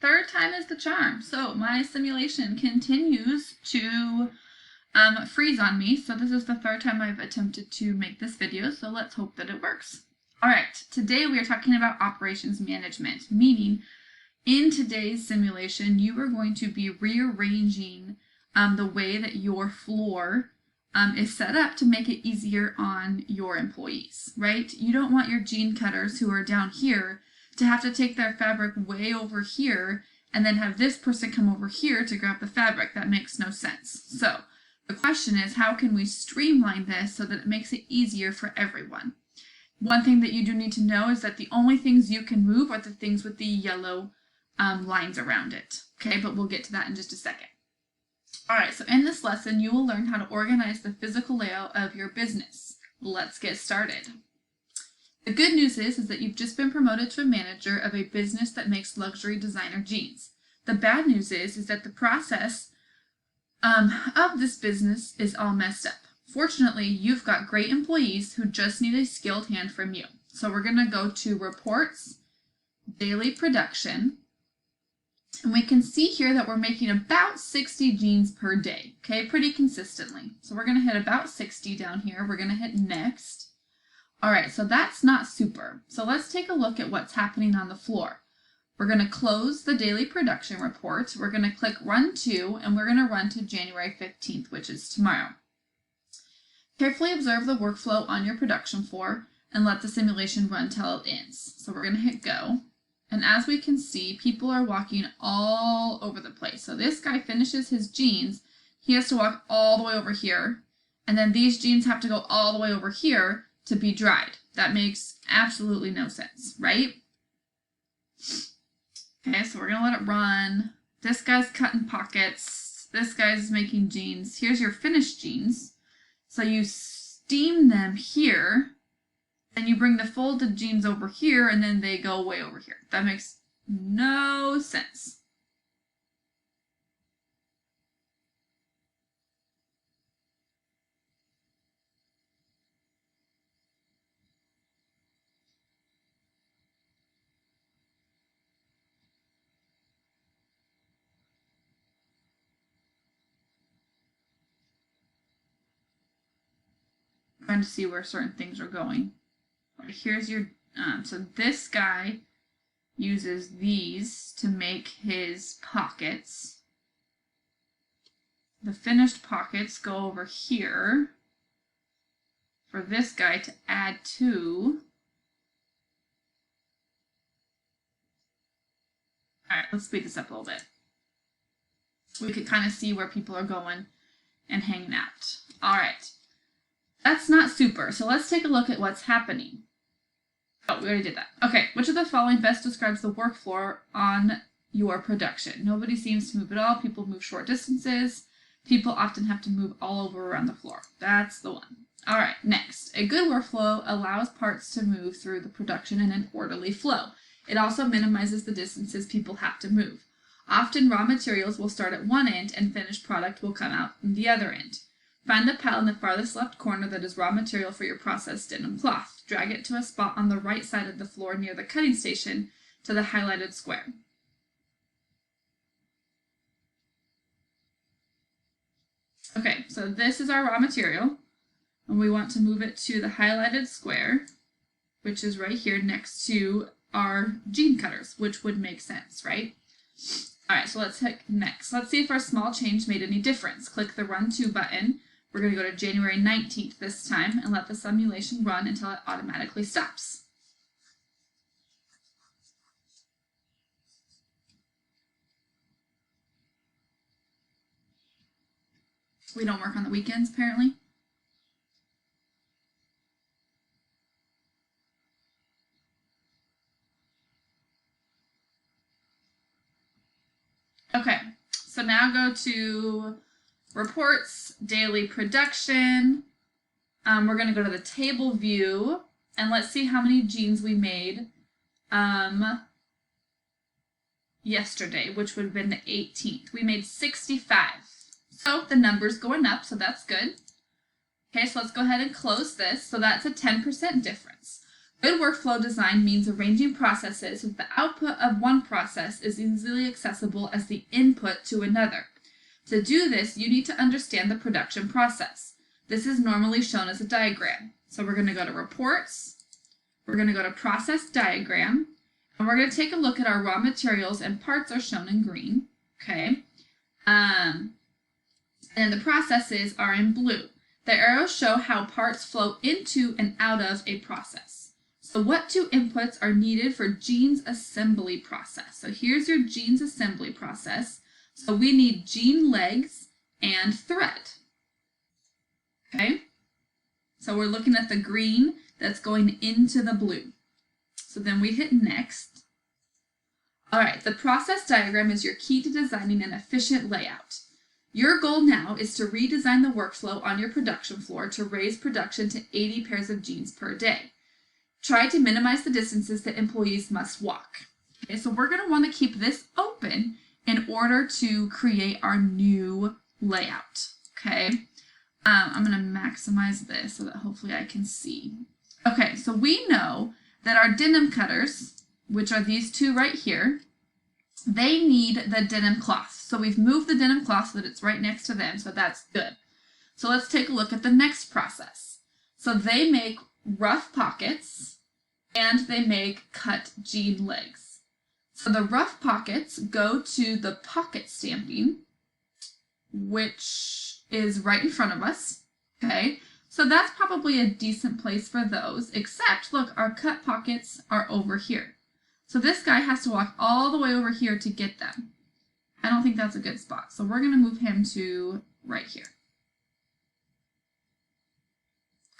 third time is the charm. So my simulation continues to freeze on me. So this is the third time I've attempted to make this video. So let's hope that it works. All right, today we are talking about operations management, meaning in today's simulation, you are going to be rearranging the way that your floor is set up to make it easier on your employees, right? You don't want your jean cutters who are down here to have to take their fabric way over here and then have this person come over here to grab the fabric. That makes no sense. So the question is, how can we streamline this so that it makes it easier for everyone? One thing that you do need to know is that the only things you can move are the things with the yellow lines around it. Okay, but we'll get to that in just a second. All right, so in this lesson, you will learn how to organize the physical layout of your business. Let's get started. The good news is that you've just been promoted to a manager of a business that makes luxury designer jeans. The bad news is that the process of this business is all messed up. Fortunately, you've got great employees who just need a skilled hand from you. So we're going to go to Reports, Daily Production, and we can see here that we're making about 60 jeans per day, okay, pretty consistently. So we're going to hit about 60 down here. We're going to hit Next. All right, so that's not super. So let's take a look at what's happening on the floor. We're going to close the daily production report. We're going to click Run To, and we're going to run to January 15th, which is tomorrow. Carefully observe the workflow on your production floor and let the simulation run till it ends. So we're going to hit Go. And as we can see, people are walking all over the place. So this guy finishes his jeans. He has to walk all the way over here. And then these jeans have to go all the way over here to be dried. That makes absolutely no sense, right? Okay, so we're going to let it run. This guy's cutting pockets. This guy's making jeans. Here's your finished jeans. So you steam them here, then you bring the folded jeans over here, and then they go way over here. That makes no sense. I'm trying to see where certain things are going. Here's your, so this guy uses these to make his pockets. The finished pockets go over here for this guy to add to. All right, let's speed this up a little bit. We could kind of see where people are going and hanging out. All right, that's not super. So let's take a look at what's happening. Oh, we already did that. Okay, which of the following best describes the work floor on your production? Nobody seems to move at all. People move short distances. People often have to move all over around the floor. That's the one. All right, next. A good workflow allows parts to move through the production in an orderly flow. It also minimizes the distances people have to move. Often raw materials will start at one end and finished product will come out from the other end. Find the pile in the farthest left corner that is raw material for your processed denim cloth. Drag it to a spot on the right side of the floor near the cutting station to the highlighted square. Okay, so this is our raw material, and we want to move it to the highlighted square, which is right here next to our jean cutters, which would make sense, right? All right, so let's hit Next. Let's see if our small change made any difference. Click the Run To button. We're going to go to January 19th this time and let the simulation run until it automatically stops. We don't work on the weekends, apparently. Okay, so now go to Reports, Daily Production. We're going to go to the table view, and let's see how many jeans we made yesterday, which would have been the 18th. We made 65. So the number's going up, so that's good. Okay, so let's go ahead and close this. So that's a 10% difference. Good workflow design means arranging processes so that the output of one process is easily accessible as the input to another. To do this, you need to understand the production process. This is normally shown as a diagram. So we're going to go to Reports, we're going to go to Process Diagram, and we're going to take a look at our raw materials, and parts are shown in green. Okay. And the processes are in blue. The arrows show how parts flow into and out of a process. So what two inputs are needed for Jean's assembly process? So here's your Jean's assembly process. So we need Jean legs and thread. Okay? So we're looking at the green that's going into the blue. So then we hit next. All right, the process diagram is your key to designing an efficient layout. Your goal now is to redesign the workflow on your production floor to raise production to 80 pairs of jeans per day. Try to minimize the distances that employees must walk. Okay, so we're going to want to keep this open in order to create our new layout. Okay, I'm going to maximize this so that hopefully I can see. Okay, so we know that our denim cutters, which are these two right here, they need the denim cloth. So we've moved the denim cloth so that it's right next to them, so that's good. So let's take a look at the next process. So they make rough pockets and they make cut jean legs. So the rough pockets go to the pocket stamping, which is right in front of us. Okay, so that's probably a decent place for those, except look, our cut pockets are over here. So this guy has to walk all the way over here to get them. I don't think that's a good spot. So we're going to move him to right here.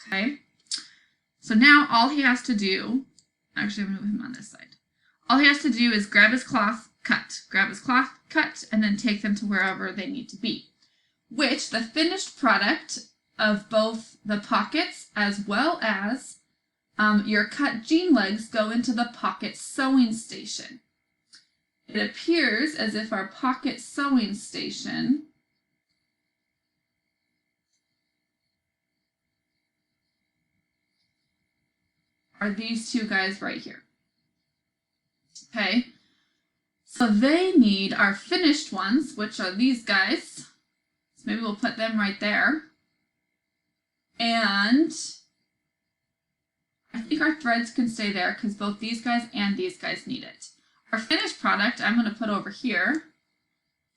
Okay. So now all he has to do, actually I'm going to move him on this side. All he has to do is grab his cloth, cut, and then take them to wherever they need to be. Which the finished product of both the pockets as well as your cut jean legs go into the pocket sewing station. It appears as if our pocket sewing station are these two guys right here. Okay, so they need our finished ones, which are these guys. So maybe we'll put them right there. And I think our threads can stay there because both these guys and these guys need it. Our finished product I'm going to put over here.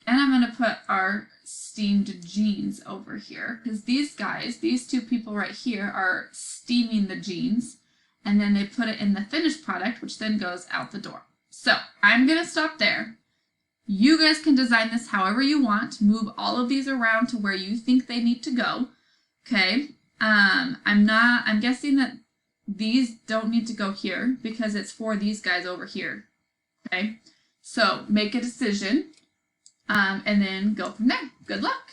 And I'm going to put our steamed jeans over here because these guys, these two people right here, are steaming the jeans. And then they put it in the finished product, which then goes out the door. So I'm going to stop there. You guys can design this however you want. Move all of these around to where you think they need to go. Okay. I'm guessing that these don't need to go here because it's for these guys over here. Okay. So make a decision, and then go from there. Good luck.